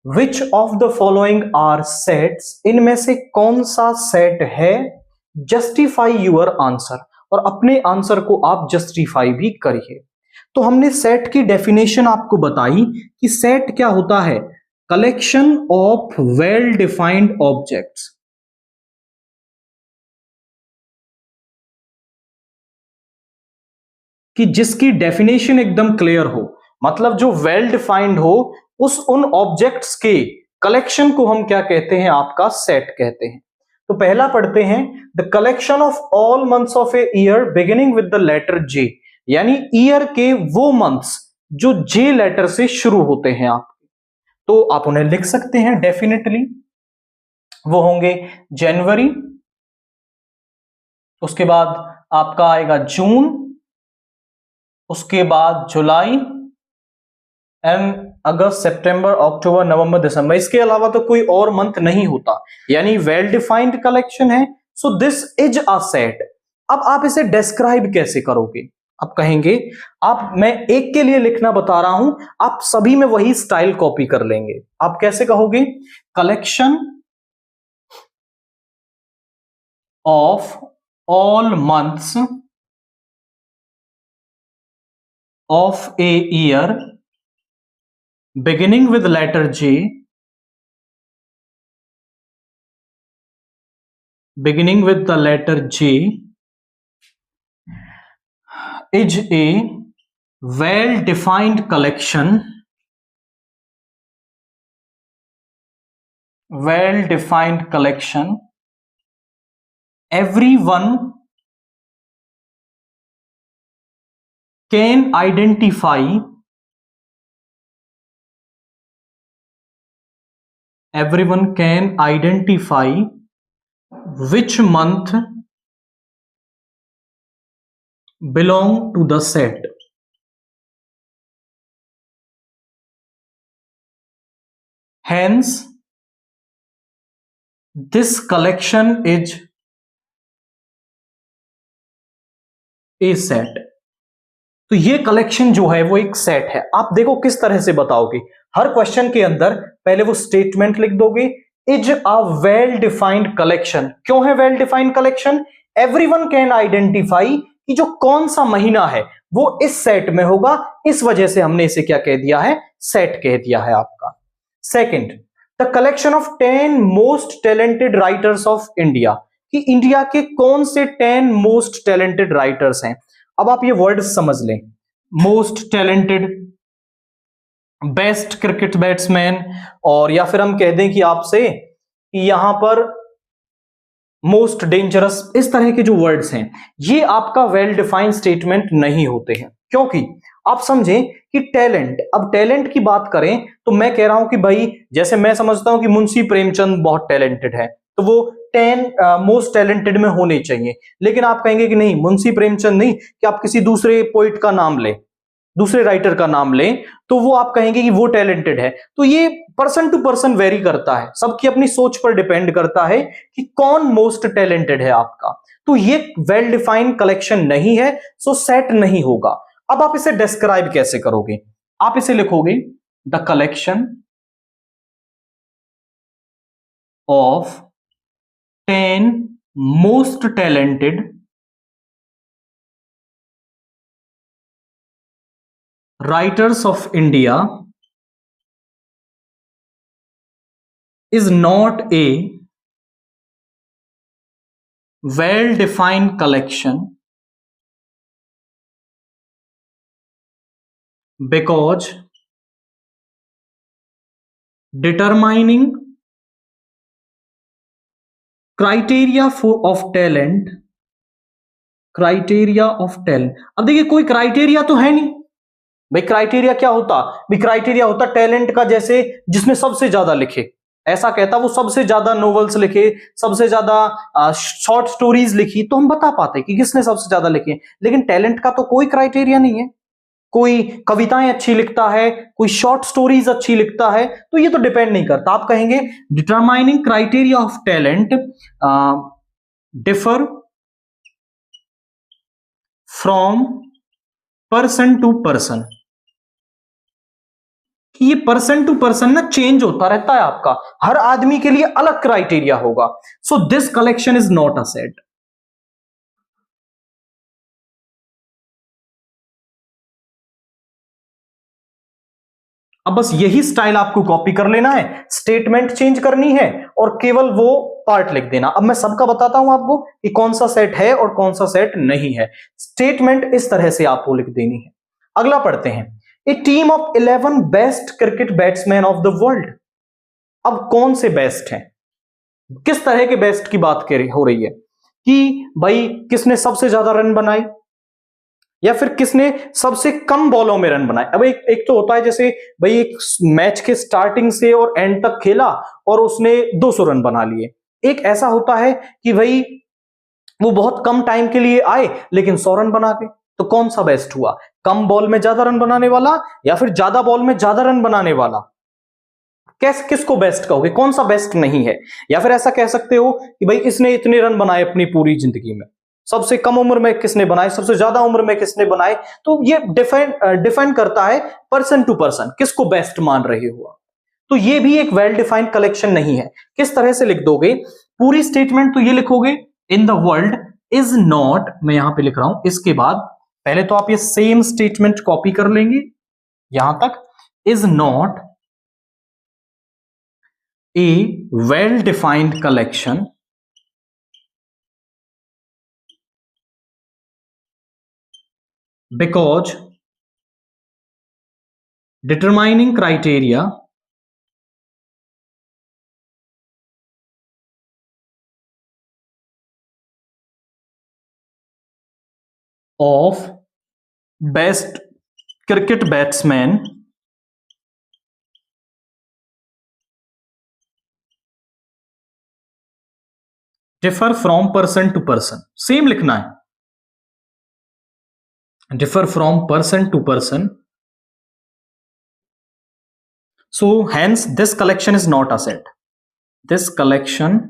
Which of the following are sets, इनमें से कौन सा सेट है, जस्टिफाई यूर आंसर, और अपने आंसर को आप जस्टिफाई भी करिए। तो हमने सेट की डेफिनेशन आपको बताई कि सेट क्या होता है, collection of well defined objects, कि जिसकी डेफिनेशन एकदम क्लियर हो, मतलब जो वेल डिफाइंड हो, उन ऑब्जेक्ट्स के कलेक्शन को हम क्या कहते हैं, आपका सेट कहते हैं। तो पहला पढ़ते हैं, the collection of all months of a year beginning with the letter J, यानी ईयर के वो मंथ्स जो जे लेटर से शुरू होते हैं आप, तो आप उन्हें लिख सकते हैं डेफिनेटली। वो होंगे जनवरी, उसके बाद आपका आएगा जून, उसके बाद जुलाई एंड अगस्त, सितंबर, अक्टूबर, नवंबर, दिसंबर। इसके अलावा तो कोई और मंथ नहीं होता, यानी वेल डिफाइंड कलेक्शन है। So this is a set. अब आप इसे डिस्क्राइब कैसे करोगे, आप कहेंगे, आप, मैं एक के लिए लिखना बता रहा हूं, आप सभी में वही स्टाइल कॉपी कर लेंगे। आप कैसे कहोगे, collection of all months of a year beginning with letter J, beginning with the letter J, is a well defined collection, well defined collection, everyone can identify, everyone can identify which month belong to the set. Hence this collection is a set. तो ये collection जो है वो एक set है। आप देखो किस तरह से बताओगे, हर क्वेश्चन के अंदर पहले वो स्टेटमेंट लिख दोगे, is a well defined collection. क्यों है well defined collection, everyone can identify कि जो कौन सा महीना है वो इस सेट में होगा, इस वजह से हमने इसे क्या कह दिया है, सेट कह दिया है आपका। Second, the collection of 10 most talented writers of India, कि इंडिया के कौन से 10 मोस्ट टैलेंटेड राइटर्स हैं। अब आप ये वर्ड समझ लें, most talented, best cricket batsman, और या फिर हम कह दें कि आपसे कि यहां पर मोस्ट डेंजरस, इस तरह के जो वर्ड्स हैं ये आपका वेल डिफाइंड स्टेटमेंट नहीं होते हैं। क्योंकि आप समझें कि टैलेंट, अब टैलेंट की बात करें तो मैं कह रहा हूं कि भाई, जैसे मैं समझता हूं कि मुंशी प्रेमचंद बहुत टैलेंटेड है, तो वो 10 मोस्ट टैलेंटेड में होने चाहिए। लेकिन आप कहेंगे कि नहीं, मुंशी प्रेमचंद नहीं, कि आप किसी दूसरे पोइट का नाम लें, दूसरे राइटर का नाम लें, तो वो आप कहेंगे कि वो टैलेंटेड है। तो ये पर्सन टू पर्सन वेरी करता है, सबकी अपनी सोच पर डिपेंड करता है कि कौन मोस्ट टैलेंटेड है आपका। तो ये वेल डिफाइंड कलेक्शन नहीं है, सो सेट नहीं होगा। अब आप इसे डिस्क्राइब कैसे करोगे, आप इसे लिखोगे, the collection of 10 most talented writers of India is not a well-defined collection because determining criteria of talent, criteria of talent। अब देखिए कोई क्राइटेरिया तो है नहीं भाई, क्राइटेरिया क्या होता भाई, क्राइटेरिया होता टैलेंट का, जैसे जिसने सबसे ज्यादा लिखे, ऐसा कहता वो सबसे ज्यादा नॉवेल्स लिखे, सबसे ज्यादा शॉर्ट स्टोरीज लिखी, तो हम बता पाते कि किसने सबसे ज्यादा लिखे। लेकिन टैलेंट का तो कोई क्राइटेरिया नहीं है, कोई कविताएं अच्छी लिखता है, कोई शॉर्ट स्टोरीज अच्छी लिखता है, तो ये तो डिपेंड नहीं करता। आप कहेंगे determining criteria of talent differ from person to person, कि ये पर्सन टू पर्सन ना चेंज होता रहता है आपका, हर आदमी के लिए अलग क्राइटेरिया होगा। So this collection is not a set. अब बस यही स्टाइल आपको कॉपी कर लेना है, स्टेटमेंट चेंज करनी है और केवल वो पार्ट लिख देना। अब मैं सबका बताता हूं आपको कि कौन सा सेट है और कौन सा सेट नहीं है। स्टेटमेंट इस तरह से आपको लिख देनी है। अगला पढ़ते हैं, a team of 11 best cricket batsman of the world. अब कौन से बेस्ट हैं, किस तरह के बेस्ट की बात हो रही है कि भाई किसने सबसे ज्यादा रन बनाए या फिर किसने सबसे कम बॉलों में रन बनाए। अब एक तो होता है जैसे भाई एक मैच के स्टार्टिंग से और एंड तक खेला और उसने 200 रन बना लिए। एक ऐसा होता है कि भाई वो बहुत कम टाइम के लिए आए लेकिन 100 रन बना गए। तो कौन सा बेस्ट हुआ, कम बॉल में ज्यादा रन बनाने वाला या फिर ज्यादा बॉल में ज्यादा रन बनाने वाला? किसको बेस्ट कहोगे, कौन सा बेस्ट नहीं है? या फिर ऐसा कह सकते हो कि भाई इसने इतने रन बनाए अपनी पूरी जिंदगी में, सबसे कम उम्र में किसने बनाए, सबसे ज्यादा उम्र में किसने बनाए। तो ये डिफाइन करता है पर्सन टू पर्सन, किसको बेस्ट मान रहे हो। तो ये भी एक वेल डिफाइंड कलेक्शन नहीं है। किस तरह से लिख दोगे पूरी स्टेटमेंट, तो ये लिखोगे in the world is not, मैं यहां पे लिख रहा हूं, इसके बाद पहले तो आप ये सेम स्टेटमेंट कॉपी कर लेंगे यहां तक, is not a well-defined collection because determining criteria of best cricket batsman differ from person to person। Same लिखना है, differ from person to person, so hence this collection is not a set, this collection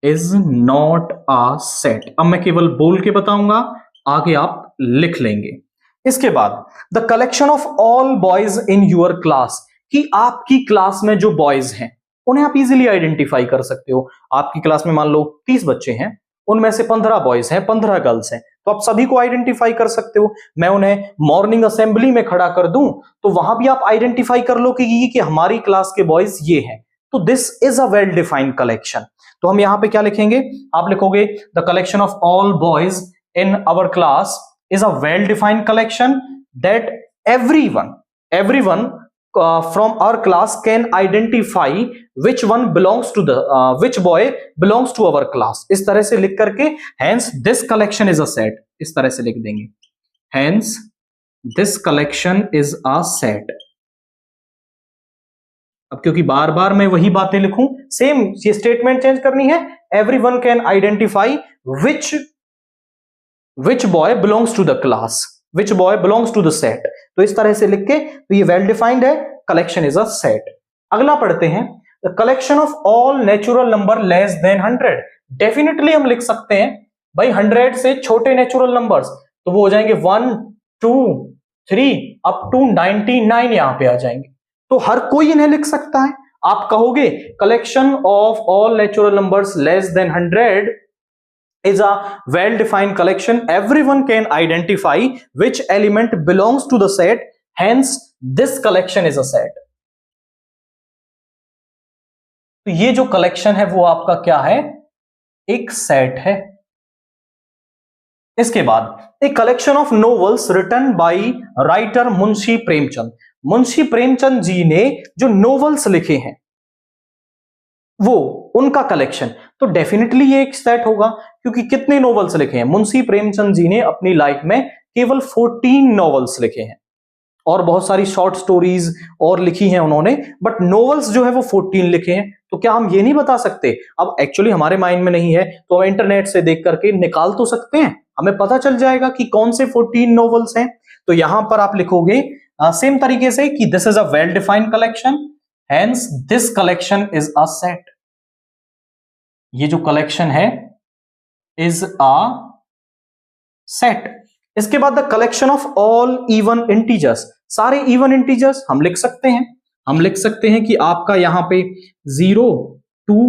is not a set। अब मैं केवल बोल के बताऊंगा, आगे आप लिख लेंगे। इसके बाद the collection of all boys in your class, कि आपकी क्लास में जो बॉयज हैं उन्हें आप इजीली आइडेंटिफाई कर सकते हो। आपकी क्लास में मान लो 30 बच्चे हैं, उनमें से 15 बॉयज हैं, 15 गर्ल्स हैं, तो आप सभी को आइडेंटिफाई कर सकते हो। मैं उन्हें मॉर्निंग असेंबली में खड़ा कर दूं तो वहां भी आप आइडेंटिफाई कर लो कि हमारी क्लास के बॉयज ये हैं। तो this is a well defined collection. तो हम यहां पे क्या लिखेंगे, आप लिखोगे the collection of all boys in our class is a well-defined collection that everyone from our class can identify which boy belongs to our class। इस तरह से लिख करके hence this collection is a set, इस तरह से लिख देंगे hence this collection is a set। अब क्योंकि बार बार मैं वही बातें लिखूं, सेम ये स्टेटमेंट चेंज करनी है, everyone can identify which boy belongs to the class, which boy belongs to the set। तो इस तरह से लिख के, तो ये वेल डिफाइंड है, कलेक्शन इज अ सेट। अगला पढ़ते हैं, the collection of all natural number less than 100। Definitely हम लिख सकते हैं भाई 100 से छोटे नेचुरल नंबर्स, तो वो हो जाएंगे 1 2 3 अप टू 99 यहां पे आ जाएंगे। तो हर कोई इन्हें लिख सकता है। आप कहोगे collection of all natural numbers less than 100 is a well-defined collection, everyone can identify which element belongs to the set, hence this collection is a set। तो ये जो कलेक्शन है वो आपका क्या है, एक सेट है। इसके बाद एक collection of novels written by writer Munshi Premchand. Munshi Premchand ji ने जो नोवेल्स लिखे हैं वो उनका कलेक्शन, तो डेफिनेटली ये एक सेट होगा, क्योंकि कितने नॉवेल्स लिखे हैं मुंशी प्रेमचंद जी ने अपनी लाइफ में, केवल 14 नॉवेल्स लिखे हैं और बहुत सारी शॉर्ट स्टोरीज और लिखी हैं उन्होंने, बट नॉवेल्स जो है वो 14 लिखे हैं। तो क्या हम ये नहीं बता सकते, अब एक्चुअली हमारे माइंड में नहीं है तो हम इंटरनेट से देख करके निकाल तो सकते हैं, हमें पता चल जाएगा कि कौन से 14 नॉवेल्स हैं। तो यहां पर आप लिखोगे सेम तरीके से कि this is a well defined collection, hence this collection is a set. ये जो कलेक्शन है इज अ सेट। इसके बाद the collection of all even integers, सारे इवन इंटीजर्स हम लिख सकते हैं, हम लिख सकते हैं कि आपका यहां पे 0, 2,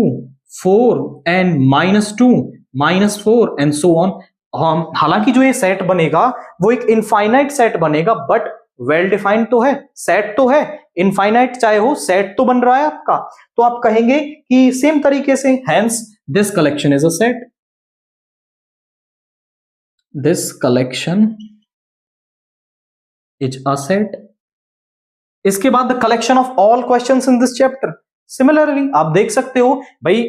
4 एंड -2, -4 एंड सो ऑन। हालांकि जो ये सेट बनेगा वो एक इनफाइनाइट सेट बनेगा, बट वेल डिफाइंड तो है, सेट तो है, इनफाइनाइट चाहे हो सेट तो बन रहा है आपका। तो आप कहेंगे कि सेम तरीके से hence this collection is a set, this collection is a set. इसके बाद the collection of all questions in this chapter, similarly आप देख सकते हो भाई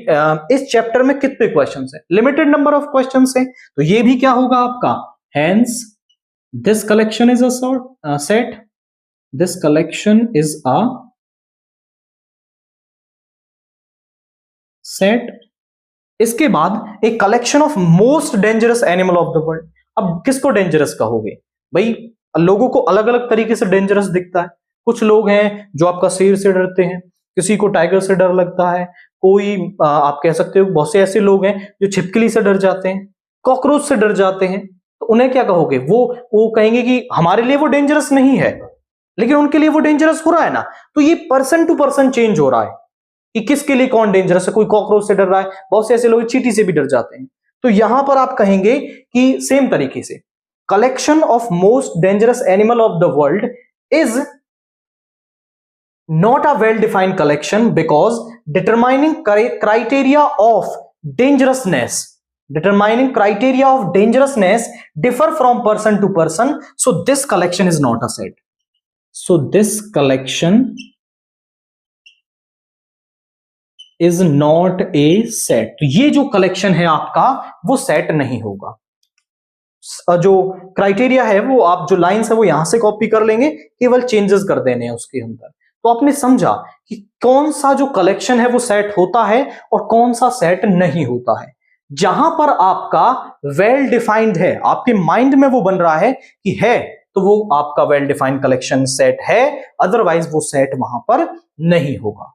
इस चैप्टर में कितने क्वेश्चंस हैं, लिमिटेड नंबर ऑफ क्वेश्चंस हैं, तो ये भी क्या होगा आपका, hence this collection is a set, this collection is a set. इसके बाद एक collection of most dangerous animal of the world. अब किसको डेंजरस कहोगे भाई, लोगों को अलग अलग तरीके से डेंजरस दिखता है। कुछ लोग हैं जो आपका शेर से डरते हैं, किसी को टाइगर से डर लगता है, कोई आप कह सकते हो बहुत से ऐसे लोग हैं जो छिपकली से डर जाते हैं, कॉकरोच से डर जाते हैं, तो उन्हें क्या कहोगे, वो कहेंगे कि हमारे लिए वो डेंजरस नहीं है, लेकिन उनके लिए वो डेंजरस हो रहा है ना। तो ये पर्सन टू पर्सन चेंज हो रहा है कि किसके लिए कौन डेंजरस है, कोई कॉकरोच से डर रहा है, बहुत से ऐसे लोग चींटी से भी डर जाते हैं। तो यहां पर आप कहेंगे कि सेम तरीके से collection of most dangerous animal of the world is not a well-defined collection because determining criteria of dangerousness differ from person to person, so this collection is not a set, so this collection is not a set। तो ये जो collection है आपका वो set नहीं होगा। जो criteria है वो आप जो लाइंस है वो यहां से कॉपी कर लेंगे, केवल चेंजेस कर देने हैं उसके अंदर। तो आपने समझा कि कौन सा जो कलेक्शन है वो सेट होता है और कौन सा सेट नहीं होता है। जहां पर आपका वेल डिफाइंड है, आपके माइंड में वो बन रहा है कि है, तो वो आपका वेल डिफाइंड कलेक्शन सेट है, अदरवाइज वो सेट वहां पर नहीं होगा।